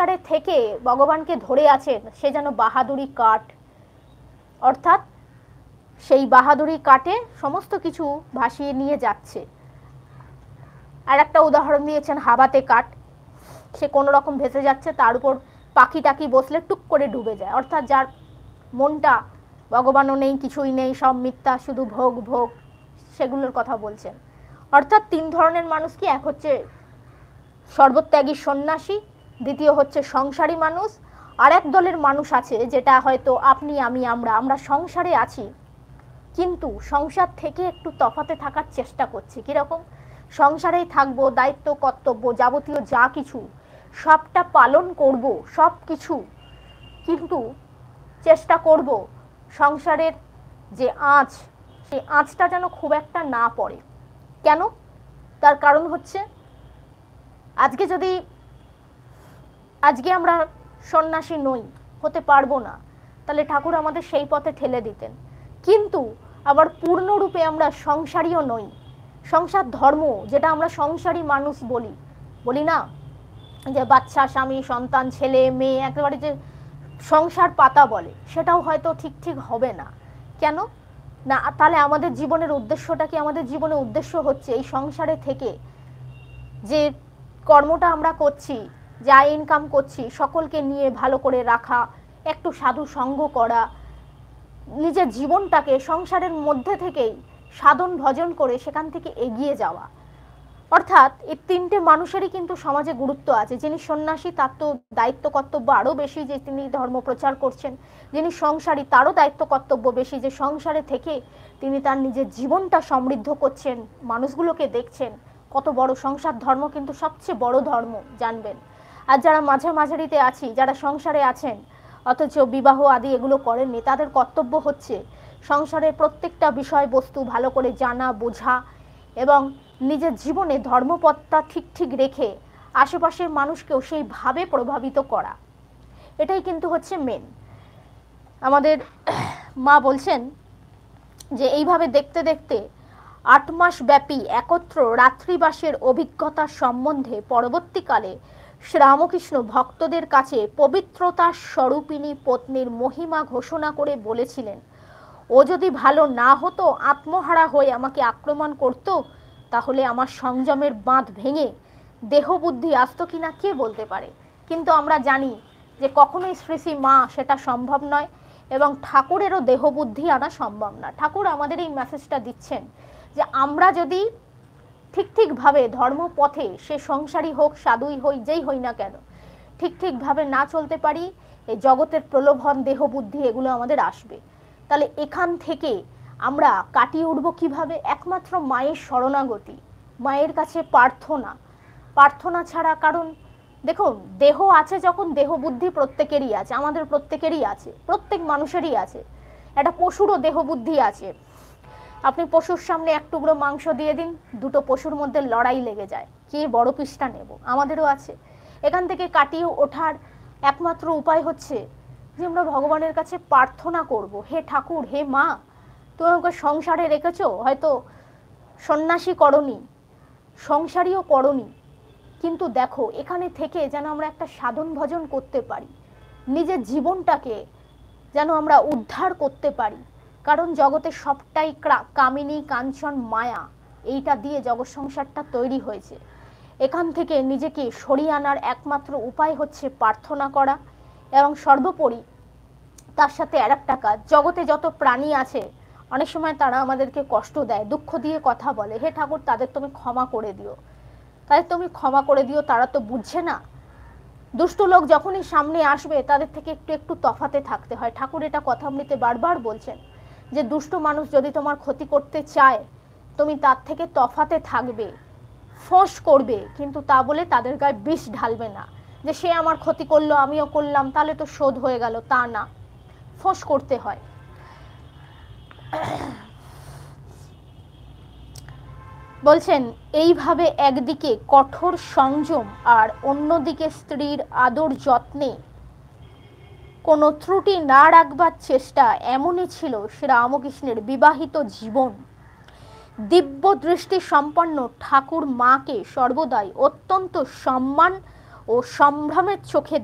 সংসারে থেকে ভগবানকে ধরে আছেন সে যেন বাহাদুরি কাঠ, অর্থাৎ সেই বাহাদুরি কাটে সমস্ত কিছু ভাসিয়ে নিয়ে যাচ্ছে। আর একটা উদাহরণ দিয়েছেন হাওয়াতে কাঠ, সে কোনো রকম ভেসে যাচ্ছে, তার উপর পাখি টাকি বসলে টুক করে ডুবে যায়। অর্থাৎ যার মনটা ভগবানও নেই, কিছুই নেই, সব মিথ্যা, শুধু ভোগ ভোগ, সেগুলোর কথা বলছেন। অর্থাৎ তিন ধরনের মানুষ কি, এক হচ্ছে সর্বত্যাগী সন্ন্যাসী, দ্বিতীয় হচ্ছে সংসারী মানুষ, আর এক দলের মানুষ আছে যেটা হয়তো আপনি আমি আমরা সংসারে আছি কিন্তু সংসার থেকে একটু তফাতে থাকার চেষ্টা করছি। কিরকম? সংসারেই থাকবো, দায়িত্ব কর্তব্য যাবতীয় যা কিছু সবটা পালন করব সব কিছু, কিন্তু চেষ্টা করব সংসারের যে আঁচ, সেই আঁচটা যেন খুব একটা না পড়ে। কেন? তার কারণ হচ্ছে আজকে আমরা সন্ন্যাসী নই, হতে পারবো না, তাহলে ঠাকুর আমাদের সেই পথে ঠেলে দিতেন। কিন্তু আবার পূর্ণরূপে আমরা সংসারীও নই। সংসার ধর্ম, যেটা আমরা সংসারী মানুষ বলি না, যে বাচ্চা, স্বামী, সন্তান, ছেলে মেয়ে, একেবারে যে সংসার পাতা বলে, সেটাও হয়তো ঠিক হবে না। কেন না? তাহলে আমাদের জীবনের উদ্দেশ্যটা কি? আমাদের জীবনের উদ্দেশ্য হচ্ছে এই সংসারে থেকে যে কর্মটা আমরা করছি, যা ইনকাম করছি, সকলকে নিয়ে ভালো করে রাখা, একটু সাধু সঙ্গ করা, নিজের জীবনটাকে সংসারের মধ্যে থেকেই সাধন ভজন করে সেখান থেকে এগিয়ে যাওয়া। অর্থাৎ এই তিনটে মানুষেরই কিন্তু সমাজে গুরুত্ব আছে। যিনি সন্ন্যাসী তার তো দায়িত্ব কর্তব্য আরও বেশি, যে তিনি ধর্ম প্রচার করছেন। যিনি সংসারী তারও দায়িত্ব কর্তব্য বেশি, যে সংসারে থেকে তিনি তার নিজের জীবনটা সমৃদ্ধ করছেন, মানুষগুলোকে দেখছেন। কত বড় সংসার ধর্ম, কিন্তু সবচেয়ে বড় ধর্ম, জানবেন। আর যারা মাঝামাঝারিতে আছি, যারা সংসারে আছেন অথচ বিবাহ আদি এগুলো করেননি, তাদের কর্তব্য হচ্ছে সংসারের প্রত্যেকটা বিষয়বস্তু ভালো করে জানা, বোঝা এবং নিজের জীবনে ধর্মপথটা ঠিক রেখে আশেপাশের মানুষকেও সেইভাবে প্রভাবিত করা। এটাই কিন্তু হচ্ছে মেন। আমাদের মা বলছেন যে এইভাবে দেখতে দেখতে 8 মাস ব্যাপী একত্র রাত্রিবাসের অভিজ্ঞতা সম্বন্ধে পরবর্তীকালে শ্রীরামকৃষ্ণ ভক্তদের কাছে পবিত্রতা স্বরূপিণী পত্নীর মহিমা ঘোষণা করে বলেছিলেন, ও যদি ভালো না হতো, আত্মহারা হয়ে আমাকে আক্রমণ করত, তাহলে আমার সংযমের বাঁধ ভেঙে দেহ বুদ্ধি আসতো কিনা কে বলতে পারে। কিন্তু আমরা জানি যে কখনোই শ্রী শ্রী মা সেটা সম্ভব নয়, এবং ঠাকুরেরও দেহ বুদ্ধি আনা সম্ভব না। ঠাকুর আমাদের এই মেসেজটা দিচ্ছেন যে আমরা যদি ঠিকভাবে ধর্মপথে, সে সংসারী হোক, সাধুই হই, যেই হই না কেন, ঠিকভাবে না চলতে পারি, এই জগতের প্রলোভন, দেহ বুদ্ধি এগুলো আমাদের আসবে। তাহলে এখান থেকে আমরা কাটিয়ে উঠবো কিভাবে? একমাত্র মায়ের শরণাগতি, মায়ের কাছে প্রার্থনা ছাড়া। কারণ দেখুন, দেহ আছে যখন, দেহ বুদ্ধি প্রত্যেকেরই আছে, আমাদের প্রত্যেকেরই আছে, প্রত্যেক মানুষেরই আছে। একটা পশুরও দেহ বুদ্ধি আছে। আপনি পশুর সামনে এক টুকরো মাংস দিয়ে দিন, দুটো পশুর মধ্যে লড়াই লেগে যায়, কে বড় পিসটা নেব। আমাদেরও আছে। এখান থেকে কাটিয়ে ওঠার একমাত্র উপায় হচ্ছে যে আমরা ভগবানের কাছে প্রার্থনা করব, হে ঠাকুর, হে মা, তুমি আমাকে সংসারে রেখেছো, হয়তো সন্ন্যাসী করনি, সংসারীও করনি, কিন্তু দেখো এখানে থেকে যেন আমরা একটা সাধন ভজন করতে পারি, নিজের জীবনটাকে যেন আমরা উদ্ধার করতে পারি। কারণ জগতে সবটাই কামিনী, কাঞ্চন, মায়া, এইটা দিয়ে জগৎ সংসারটা তৈরি হয়েছে। এখান থেকে নিজেকে সরিয়ে আনার একমাত্র উপায় হচ্ছে প্রার্থনা করা, এবং সর্বোপরি তার সাথে আর একটা কাজ, জগতে যত প্রাণী আছে অনেক সময় তারা আমাদেরকে কষ্ট দেয়, দুঃখ দিয়ে কথা বলে, হে ঠাকুর তাদের তুমি ক্ষমা করে দিও, তারা তো বুঝছে না। দুষ্ট লোক যখনই সামনে আসবে তাদের থেকে একটু তফাতে থাকতে হয়। ঠাকুর এটা কথামৃতে বারবার বলছেন যে দুষ্ট মানুষ যদি তোমার ক্ষতি করতে চায়, তুমি তার থেকে তফাতে থাকবে, ফোঁস করবে, কিন্তু তা বলে তাদের গায়ে বিষ ঢালবে না, যে সে আমার ক্ষতি করলো আমিও করলাম তাহলে তো শোধ হয়ে গেল, তা না, ফোঁস করতে হয়। বলছেন এইভাবে একদিকে কঠোর সংযম আর অন্যদিকে স্ত্রীর আদর যত্নে কোনো ত্রুটি না রাখবার চেষ্টা, এমনই ছিল শ্রীরামকৃষ্ণের বিবাহিত জীবন। দিব্য দৃষ্টি সম্পন্ন ঠাকুর মাকে সর্বদাই অত্যন্ত সম্মান ও সম্ভ্রমের চোখে